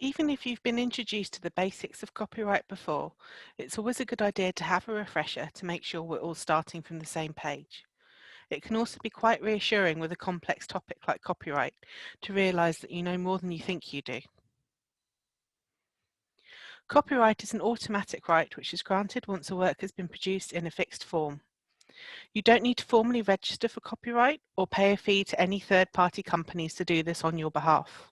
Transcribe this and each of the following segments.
Even if you've been introduced to the basics of copyright before, it's always a good idea to have a refresher to make sure we're all starting from the same page. It can also be quite reassuring with a complex topic like copyright to realise that you know more than you think you do. Copyright is an automatic right which is granted once a work has been produced in a fixed form. You don't need to formally register for copyright or pay a fee to any third-party companies to do this on your behalf.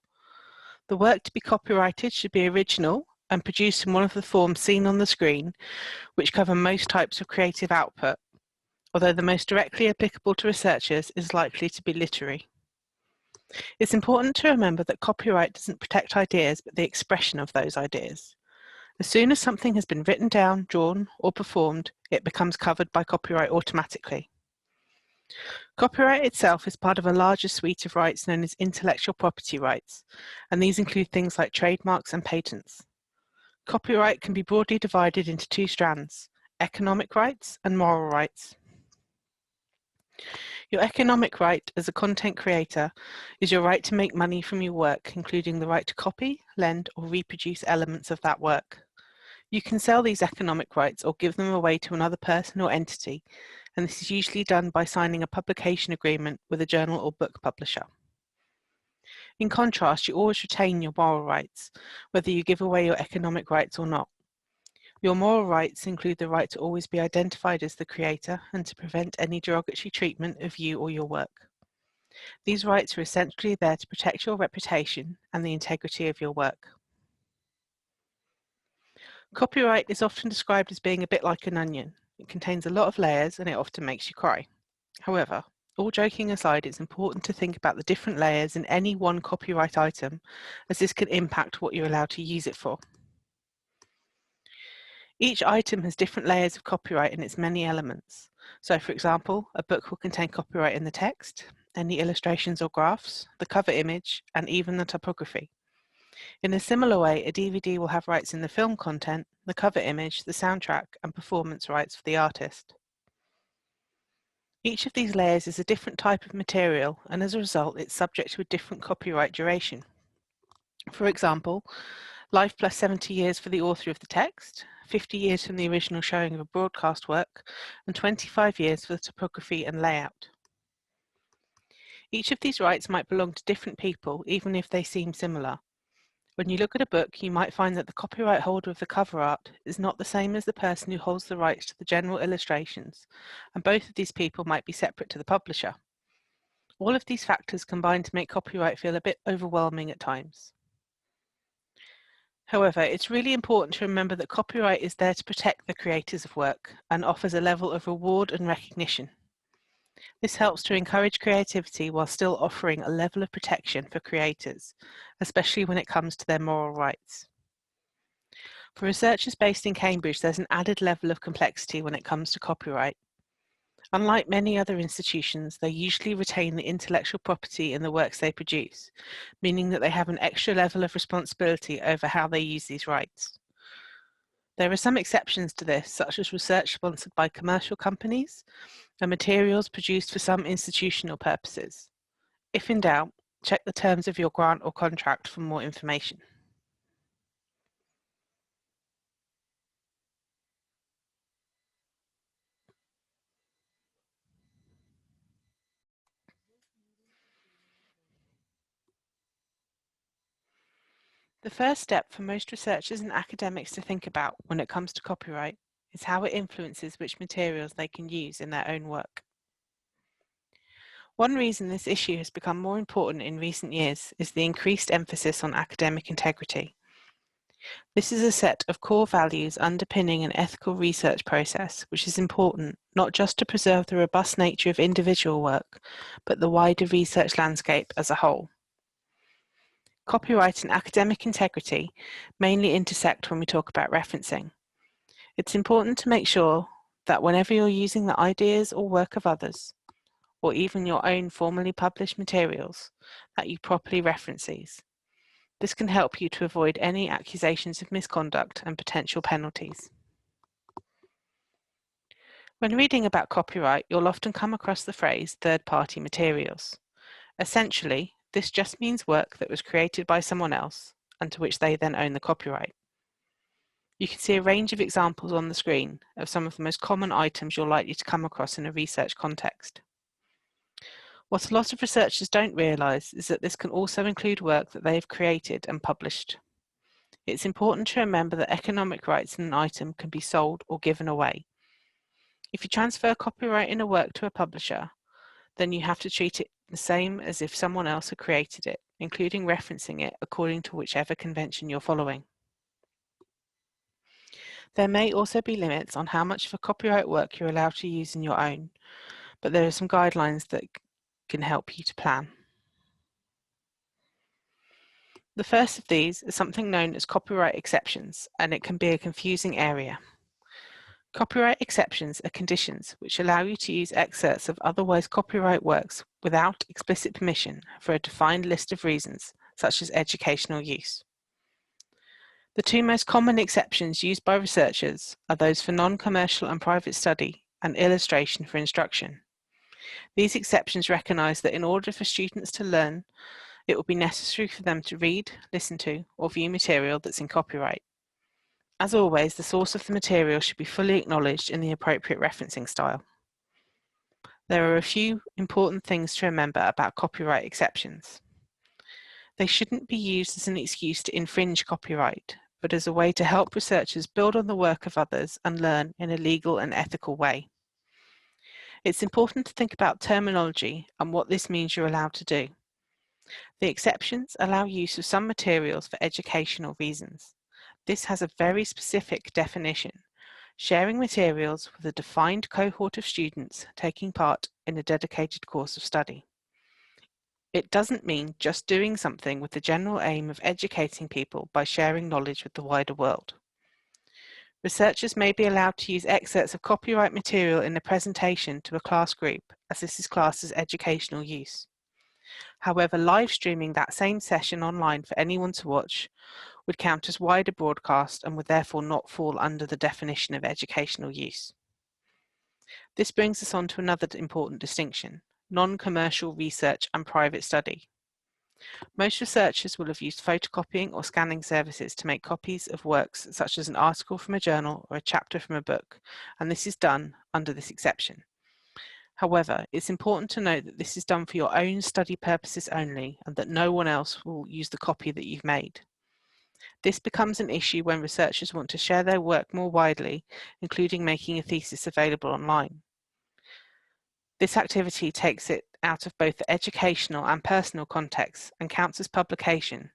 The work to be copyrighted should be original and produced in one of the forms seen on the screen, which cover most types of creative output, although the most directly applicable to researchers is likely to be literary. It's important to remember that copyright doesn't protect ideas, but the expression of those ideas. As soon as something has been written down, drawn, or performed, it becomes covered by copyright automatically. Copyright itself is part of a larger suite of rights known as intellectual property rights, and these include things like trademarks and patents. Copyright can be broadly divided into two strands: economic rights and moral rights. Your economic right as a content creator is your right to make money from your work, including the right to copy, lend, or reproduce elements of that work. You can sell these economic rights or give them away to another person or entity, and this is usually done by signing a publication agreement with a journal or book publisher. In contrast, you always retain your moral rights, whether you give away your economic rights or not. Your moral rights include the right to always be identified as the creator and to prevent any derogatory treatment of you or your work. These rights are essentially there to protect your reputation and the integrity of your work. Copyright is often described as being a bit like an onion. It contains a lot of layers and it often makes you cry. However, all joking aside, it's important to think about the different layers in any one copyright item, as this can impact what you're allowed to use it for. Each item has different layers of copyright in its many elements. So, for example, a book will contain copyright in the text, any illustrations or graphs, the cover image, and even the typography. In a similar way, a DVD will have rights in the film content, the cover image, the soundtrack, and performance rights for the artist. Each of these layers is a different type of material, and as a result, it's subject to a different copyright duration. For example, life plus 70 years for the author of the text, 50 years from the original showing of a broadcast work, and 25 years for the typography and layout. Each of these rights might belong to different people, even if they seem similar. When you look at a book, you might find that the copyright holder of the cover art is not the same as the person who holds the rights to the general illustrations, and both of these people might be separate to the publisher. All of these factors combine to make copyright feel a bit overwhelming at times. However, it's really important to remember that copyright is there to protect the creators of work and offers a level of reward and recognition. This helps to encourage creativity while still offering a level of protection for creators, especially when it comes to their moral rights. For researchers based in Cambridge, there's an added level of complexity when it comes to copyright. Unlike many other institutions, they usually retain the intellectual property in the works they produce, meaning that they have an extra level of responsibility over how they use these rights. There are some exceptions to this, such as research sponsored by commercial companies and materials produced for some institutional purposes. If in doubt, check the terms of your grant or contract for more information. The first step for most researchers and academics to think about when it comes to copyright is how it influences which materials they can use in their own work. One reason this issue has become more important in recent years is the increased emphasis on academic integrity. This is a set of core values underpinning an ethical research process, which is important not just to preserve the robust nature of individual work, but the wider research landscape as a whole. Copyright and academic integrity mainly intersect when we talk about referencing. It's important to make sure that whenever you're using the ideas or work of others, or even your own formally published materials, that you properly reference these. This can help you to avoid any accusations of misconduct and potential penalties. When reading about copyright, you'll often come across the phrase third-party materials. Essentially, this just means work that was created by someone else and to which they then own the copyright. You can see a range of examples on the screen of some of the most common items you're likely to come across in a research context. What a lot of researchers don't realise is that this can also include work that they have created and published. It's important to remember that economic rights in an item can be sold or given away. If you transfer copyright in a work to a publisher, then you have to treat it the same as if someone else had created it, including referencing it according to whichever convention you're following. There may also be limits on how much of a copyright work you're allowed to use in your own, but there are some guidelines that can help you to plan. The first of these is something known as copyright exceptions, and it can be a confusing area. Copyright exceptions are conditions which allow you to use excerpts of otherwise copyright works without explicit permission for a defined list of reasons, such as educational use. The two most common exceptions used by researchers are those for non-commercial and private study and illustration for instruction. These exceptions recognise that in order for students to learn, it will be necessary for them to read, listen to, or view material that's in copyright. As always, the source of the material should be fully acknowledged in the appropriate referencing style. There are a few important things to remember about copyright exceptions. They shouldn't be used as an excuse to infringe copyright, but as a way to help researchers build on the work of others and learn in a legal and ethical way. It's important to think about terminology and what this means you're allowed to do. The exceptions allow use of some materials for educational reasons. This has a very specific definition, sharing materials with a defined cohort of students taking part in a dedicated course of study. It doesn't mean just doing something with the general aim of educating people by sharing knowledge with the wider world. Researchers may be allowed to use excerpts of copyright material in a presentation to a class group, as this is classed as educational use. However, live streaming that same session online for anyone to watch would count as wider broadcast and would therefore not fall under the definition of educational use. This brings us on to another important distinction: non-commercial research and private study. Most researchers will have used photocopying or scanning services to make copies of works such as an article from a journal or a chapter from a book, and this is done under this exception. However, it's important to note that this is done for your own study purposes only and that no one else will use the copy that you've made. This becomes an issue when researchers want to share their work more widely, including making a thesis available online. This activity takes it out of both the educational and personal contexts and counts as publication,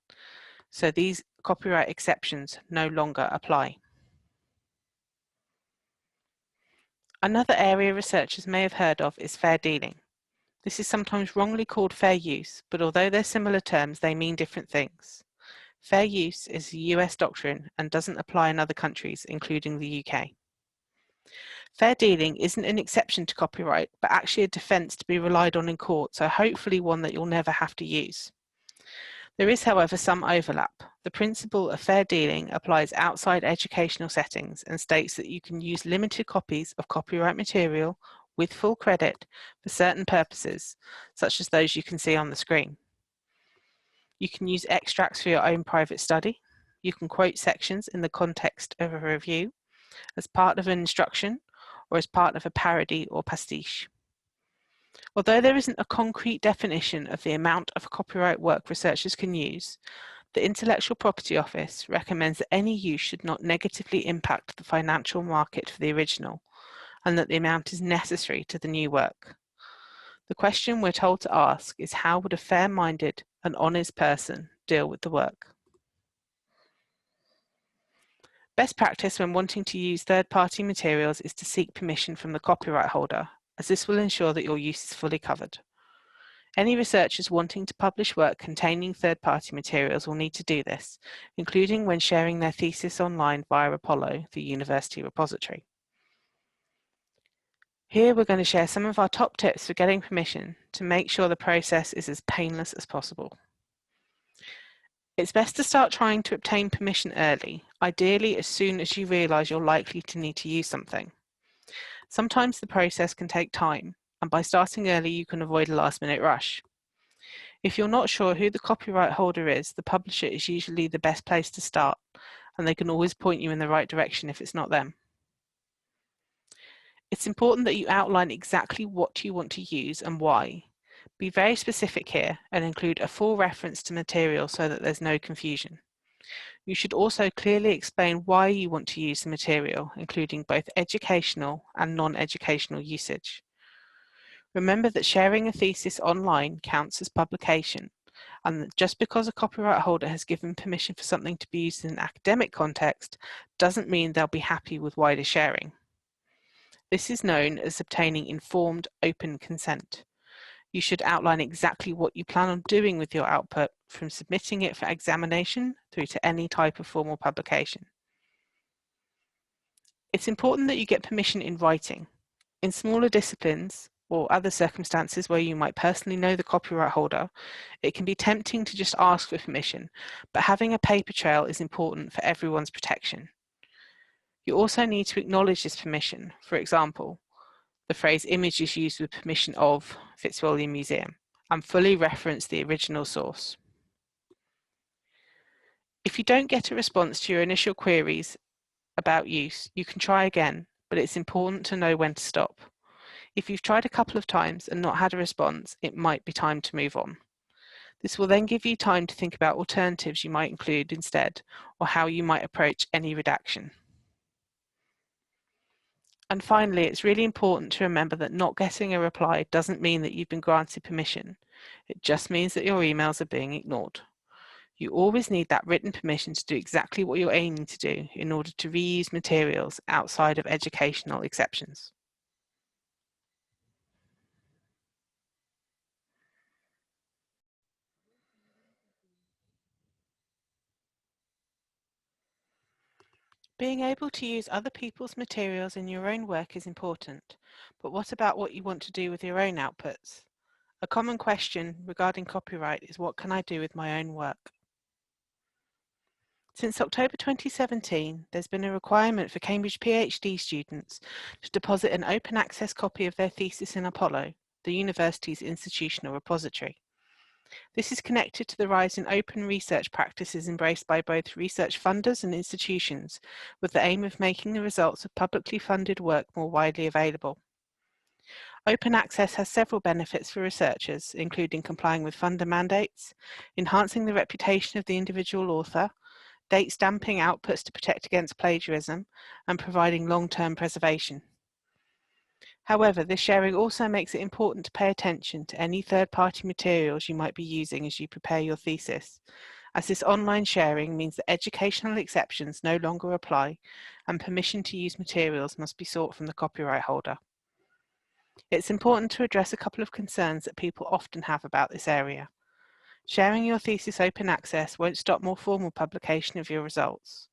so these copyright exceptions no longer apply. Another area researchers may have heard of is fair dealing. This is sometimes wrongly called fair use, but although they're similar terms, they mean different things. Fair use is a US doctrine and doesn't apply in other countries, including the UK. Fair dealing isn't an exception to copyright, but actually a defence to be relied on in court, so hopefully one that you'll never have to use. There is, however, some overlap. The principle of fair dealing applies outside educational settings and states that you can use limited copies of copyright material with full credit for certain purposes, such as those you can see on the screen. You can use extracts for your own private study. You can quote sections in the context of a review, as part of an instruction, or as part of a parody or pastiche. Although there isn't a concrete definition of the amount of copyright work researchers can use, the Intellectual Property Office recommends that any use should not negatively impact the financial market for the original, and that the amount is necessary to the new work. The question we're told to ask is, how would a fair-minded and honest person deal with the work? Best practice when wanting to use third-party materials is to seek permission from the copyright holder, as this will ensure that your use is fully covered. Any researchers wanting to publish work containing third-party materials will need to do this, including when sharing their thesis online via Apollo, the university repository. Here we're going to share some of our top tips for getting permission to make sure the process is as painless as possible. It's best to start trying to obtain permission early, ideally as soon as you realise you're likely to need to use something. Sometimes the process can take time, and by starting early you can avoid a last-minute rush. If you're not sure who the copyright holder is, the publisher is usually the best place to start, and they can always point you in the right direction if it's not them. It's important that you outline exactly what you want to use and why. Be very specific here and include a full reference to material so that there's no confusion. You should also clearly explain why you want to use the material, including both educational and non-educational usage. Remember that sharing a thesis online counts as publication, and that just because a copyright holder has given permission for something to be used in an academic context doesn't mean they'll be happy with wider sharing. This is known as obtaining informed open consent. You should outline exactly what you plan on doing with your output, from submitting it for examination through to any type of formal publication. It's important that you get permission in writing. In smaller disciplines or other circumstances where you might personally know the copyright holder, it can be tempting to just ask for permission, but having a paper trail is important for everyone's protection. You also need to acknowledge this permission. For example, the phrase image is used with permission of Fitzwilliam Museum, and fully reference the original source. If you don't get a response to your initial queries about use, you can try again, but it's important to know when to stop. If you've tried a couple of times and not had a response, it might be time to move on. This will then give you time to think about alternatives you might include instead, or how you might approach any redaction. And finally, it's really important to remember that not getting a reply doesn't mean that you've been granted permission. It just means that your emails are being ignored. You always need that written permission to do exactly what you're aiming to do in order to reuse materials outside of educational exceptions. Being able to use other people's materials in your own work is important, but what about what you want to do with your own outputs? A common question regarding copyright is, what can I do with my own work? Since October 2017, there's been a requirement for Cambridge PhD students to deposit an open access copy of their thesis in Apollo, the university's institutional repository. This is connected to the rise in open research practices embraced by both research funders and institutions, with the aim of making the results of publicly funded work more widely available. Open access has several benefits for researchers, including complying with funder mandates, enhancing the reputation of the individual author, date stamping outputs to protect against plagiarism, and providing long-term preservation. However, this sharing also makes it important to pay attention to any third-party materials you might be using as you prepare your thesis, as this online sharing means that educational exceptions no longer apply and permission to use materials must be sought from the copyright holder. It's important to address a couple of concerns that people often have about this area. Sharing your thesis open access won't stop more formal publication of your results.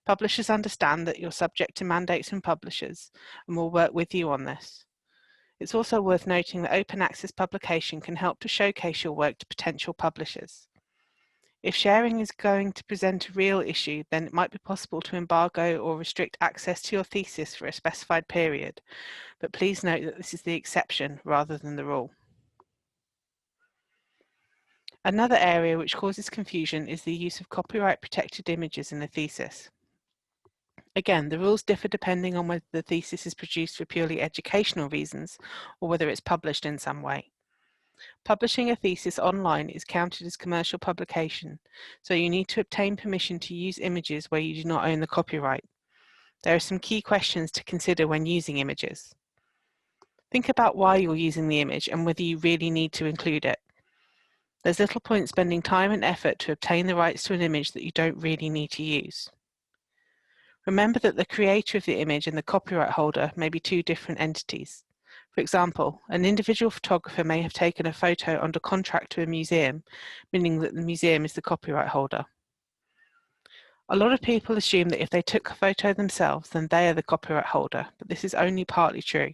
Publishers understand that you're subject to mandates from publishers and will work with you on this. It's also worth noting that open access publication can help to showcase your work to potential publishers. If sharing is going to present a real issue, then it might be possible to embargo or restrict access to your thesis for a specified period, but please note that this is the exception rather than the rule. Another area which causes confusion is the use of copyright-protected images in a thesis. Again, the rules differ depending on whether the thesis is produced for purely educational reasons or whether it's published in some way. Publishing a thesis online is counted as commercial publication, so you need to obtain permission to use images where you do not own the copyright. There are some key questions to consider when using images. Think about why you're using the image and whether you really need to include it. There's little point spending time and effort to obtain the rights to an image that you don't really need to use. Remember that the creator of the image and the copyright holder may be two different entities. For example, an individual photographer may have taken a photo under contract to a museum, meaning that the museum is the copyright holder. A lot of people assume that if they took a photo themselves, then they are the copyright holder, but this is only partly true.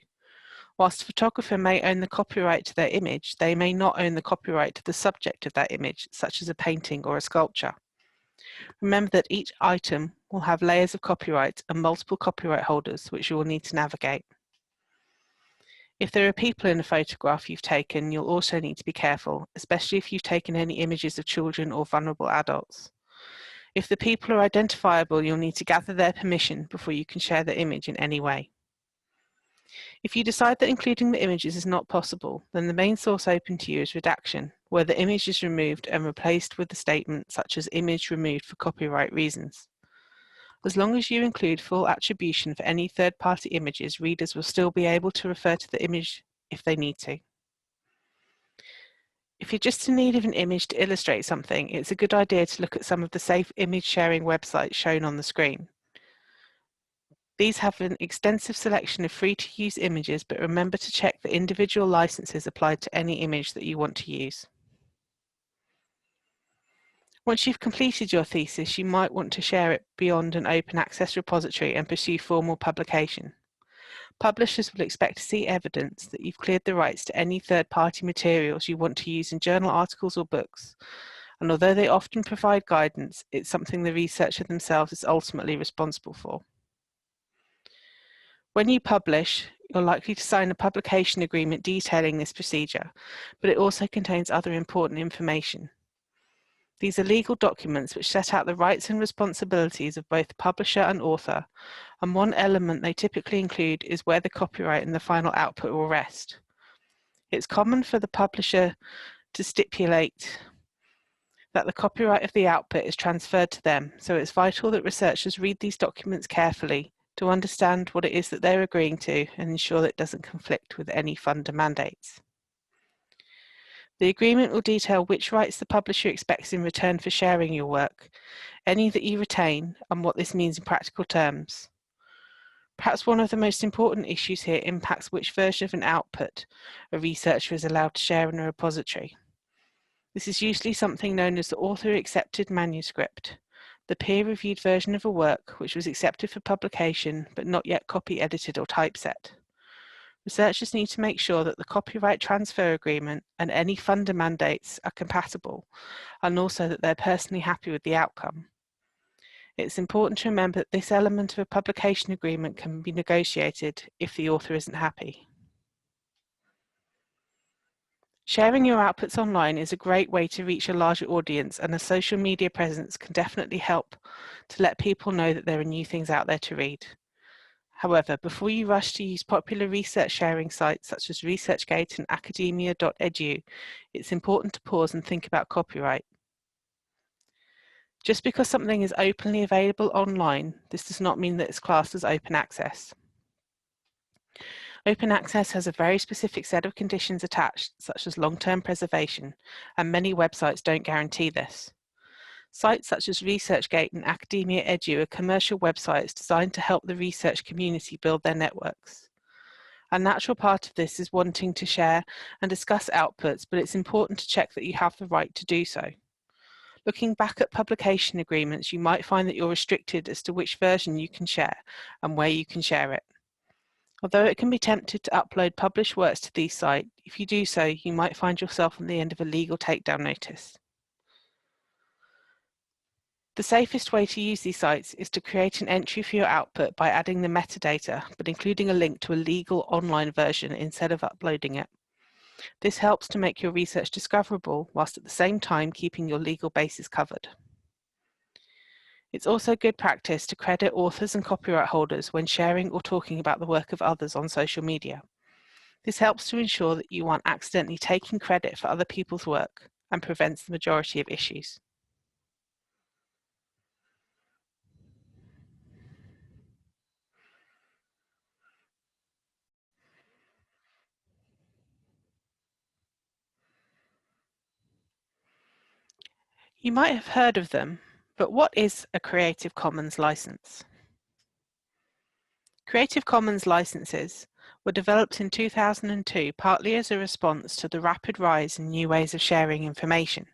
Whilst the photographer may own the copyright to their image, they may not own the copyright to the subject of that image, such as a painting or a sculpture. Remember that each item will have layers of copyright and multiple copyright holders, which you will need to navigate. If there are people in a photograph you've taken, you'll also need to be careful, especially if you've taken any images of children or vulnerable adults. If the people are identifiable, you'll need to gather their permission before you can share the image in any way. If you decide that including the images is not possible, then the main source open to you is redaction, where the image is removed and replaced with a statement such as image removed for copyright reasons. As long as you include full attribution for any third-party images, readers will still be able to refer to the image if they need to. If you're just in need of an image to illustrate something, it's a good idea to look at some of the safe image sharing websites shown on the screen. These have an extensive selection of free-to-use images, but remember to check the individual licenses applied to any image that you want to use. Once you've completed your thesis, you might want to share it beyond an open access repository and pursue formal publication. Publishers will expect to see evidence that you've cleared the rights to any third-party materials you want to use in journal articles or books. And although they often provide guidance, it's something the researcher themselves is ultimately responsible for. When you publish, you're likely to sign a publication agreement detailing this procedure, but it also contains other important information. These are legal documents which set out the rights and responsibilities of both publisher and author, and one element they typically include is where the copyright and the final output will rest. It's common for the publisher to stipulate that the copyright of the output is transferred to them, so it's vital that researchers read these documents carefully to understand what it is that they're agreeing to and ensure that it doesn't conflict with any funder mandates. The agreement will detail which rights the publisher expects in return for sharing your work, any that you retain, and what this means in practical terms. Perhaps one of the most important issues here impacts which version of an output a researcher is allowed to share in a repository. This is usually something known as the author-accepted manuscript, the peer-reviewed version of a work which was accepted for publication but not yet copy-edited or typeset. Researchers need to make sure that the copyright transfer agreement and any funder mandates are compatible, and also that they're personally happy with the outcome. It's important to remember that this element of a publication agreement can be negotiated if the author isn't happy. Sharing your outputs online is a great way to reach a larger audience, and a social media presence can definitely help to let people know that there are new things out there to read. However, before you rush to use popular research sharing sites such as ResearchGate and academia.edu, it's important to pause and think about copyright. Just because something is openly available online, this does not mean that it's classed as open access. Open access has a very specific set of conditions attached, such as long-term preservation, and many websites don't guarantee this. Sites such as ResearchGate and academia.edu are commercial websites designed to help the research community build their networks. A natural part of this is wanting to share and discuss outputs, but it's important to check that you have the right to do so. Looking back at publication agreements, you might find that you're restricted as to which version you can share and where you can share it. Although it can be tempted to upload published works to these sites, if you do so, you might find yourself on the end of a legal takedown notice. The safest way to use these sites is to create an entry for your output by adding the metadata, but including a link to a legal online version instead of uploading it. This helps to make your research discoverable, whilst at the same time keeping your legal bases covered. It's also good practice to credit authors and copyright holders when sharing or talking about the work of others on social media. This helps to ensure that you aren't accidentally taking credit for other people's work and prevents the majority of issues. You might have heard of them, but what is a Creative Commons license? Creative Commons licenses were developed in 2002 partly as a response to the rapid rise in new ways of sharing information.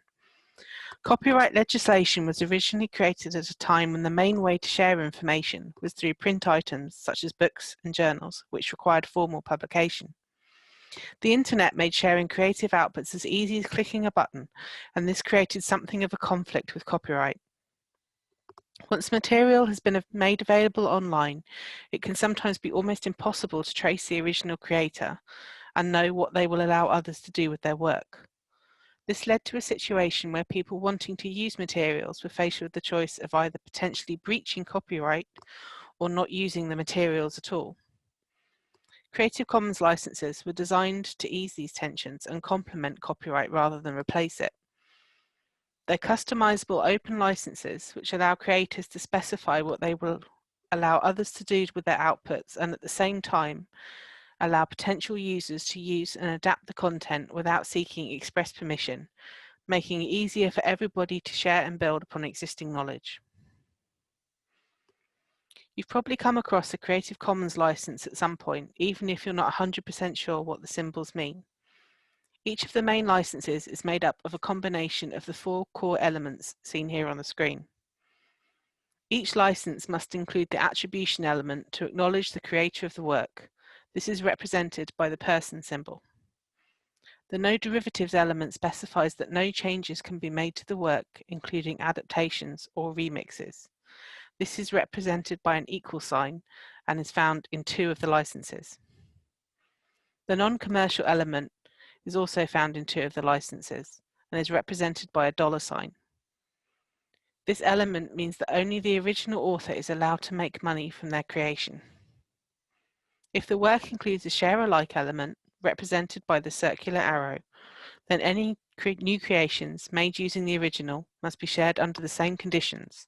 Copyright legislation was originally created at a time when the main way to share information was through print items such as books and journals, which required formal publication. The internet made sharing creative outputs as easy as clicking a button, and this created something of a conflict with copyright. Once material has been made available online, it can sometimes be almost impossible to trace the original creator and know what they will allow others to do with their work. This led to a situation where people wanting to use materials were faced with the choice of either potentially breaching copyright or not using the materials at all. Creative Commons licenses were designed to ease these tensions and complement copyright rather than replace it. They're customizable open licenses which allow creators to specify what they will allow others to do with their outputs, and at the same time allow potential users to use and adapt the content without seeking express permission, making it easier for everybody to share and build upon existing knowledge. You've probably come across a Creative Commons license at some point, even if you're not 100% sure what the symbols mean. Each of the main licenses is made up of a combination of the 4 core elements seen here on the screen. Each license must include the attribution element to acknowledge the creator of the work. This is represented by the person symbol. The no derivatives element specifies that no changes can be made to the work, including adaptations or remixes. This is represented by an equal sign and is found in 2 of the licenses. The non-commercial element is also found in 2 of the licenses and is represented by a $sign. This element means that only the original author is allowed to make money from their creation. If the work includes a share-alike element, represented by the circular arrow, then any new creations made using the original must be shared under the same conditions,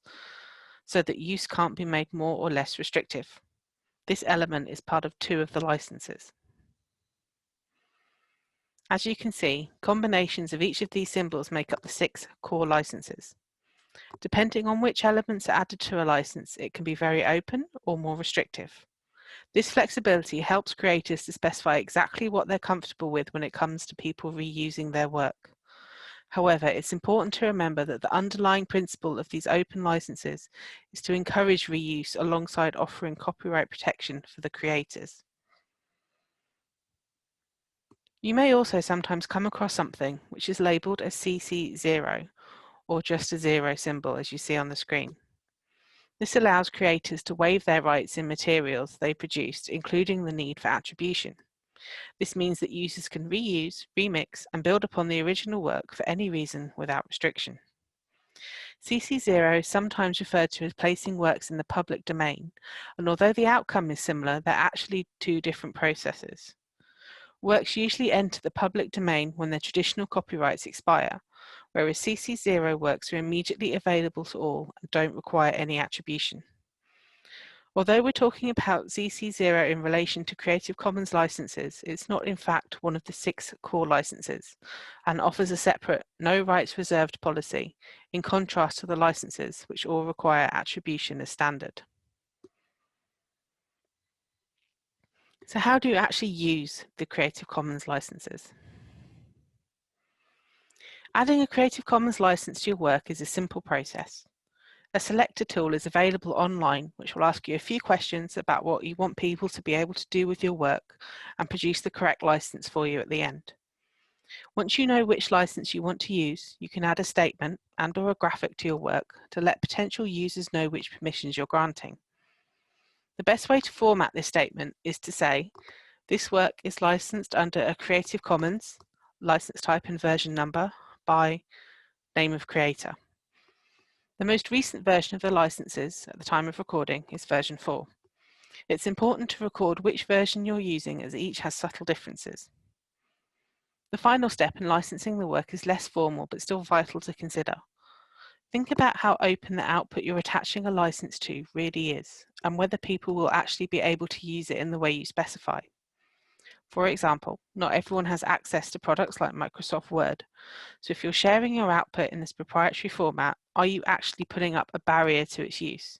so that use can't be made more or less restrictive. This element is part of 2 of the licenses. As you can see, combinations of each of these symbols make up the 6 core licenses. Depending on which elements are added to a license, it can be very open or more restrictive. This flexibility helps creators to specify exactly what they're comfortable with when it comes to people reusing their work. However, it's important to remember that the underlying principle of these open licenses is to encourage reuse alongside offering copyright protection for the creators. You may also sometimes come across something which is labelled as CC0, or just a 0 symbol as you see on the screen. This allows creators to waive their rights in materials they produced, including the need for attribution. This means that users can reuse, remix, and build upon the original work for any reason without restriction. CC0 is sometimes referred to as placing works in the public domain, and although the outcome is similar, they're actually 2 different processes. Works usually enter the public domain when their traditional copyrights expire, whereas CC0 works are immediately available to all and don't require any attribution. Although we're talking about CC0 in relation to Creative Commons licenses, it's not in fact one of the 6 core licenses and offers a separate no rights reserved policy, in contrast to the licenses which all require attribution as standard. So how do you actually use the Creative Commons licenses? Adding a Creative Commons license to your work is a simple process. A selector tool is available online which will ask you a few questions about what you want people to be able to do with your work and produce the correct license for you at the end. Once you know which license you want to use, you can add a statement and/or a graphic to your work to let potential users know which permissions you're granting. The best way to format this statement is to say, this work is licensed under a Creative Commons, license type and version number, by name of creator. The most recent version of the licenses at the time of recording is version 4. It's important to record which version you're using as each has subtle differences. The final step in licensing the work is less formal but still vital to consider. Think about how open the output you're attaching a license to really is, and whether people will actually be able to use it in the way you specify. For example, not everyone has access to products like Microsoft Word, so if you're sharing your output in this proprietary format, are you actually putting up a barrier to its use?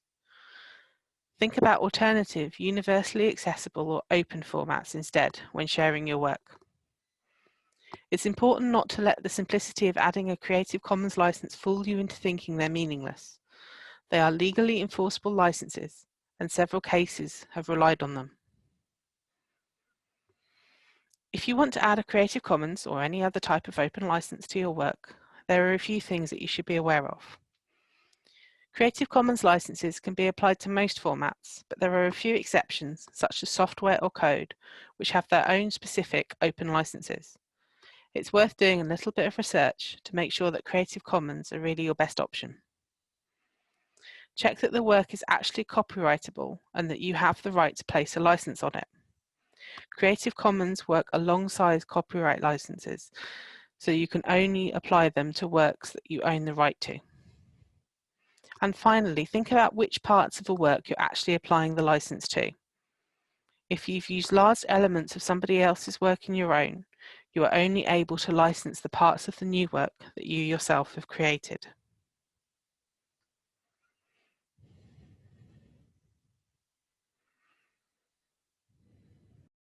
Think about alternative, universally accessible or open formats instead when sharing your work. It's important not to let the simplicity of adding a Creative Commons license fool you into thinking they're meaningless. They are legally enforceable licenses, and several cases have relied on them. If you want to add a Creative Commons or any other type of open license to your work, there are a few things that you should be aware of. Creative Commons licenses can be applied to most formats, but there are a few exceptions, such as software or code, which have their own specific open licenses. It's worth doing a little bit of research to make sure that Creative Commons are really your best option. Check that the work is actually copyrightable and that you have the right to place a license on it. Creative Commons work alongside copyright licenses, so you can only apply them to works that you own the right to. And finally, think about which parts of a work you're actually applying the license to. If you've used large elements of somebody else's work in your own, you are only able to license the parts of the new work that you yourself have created.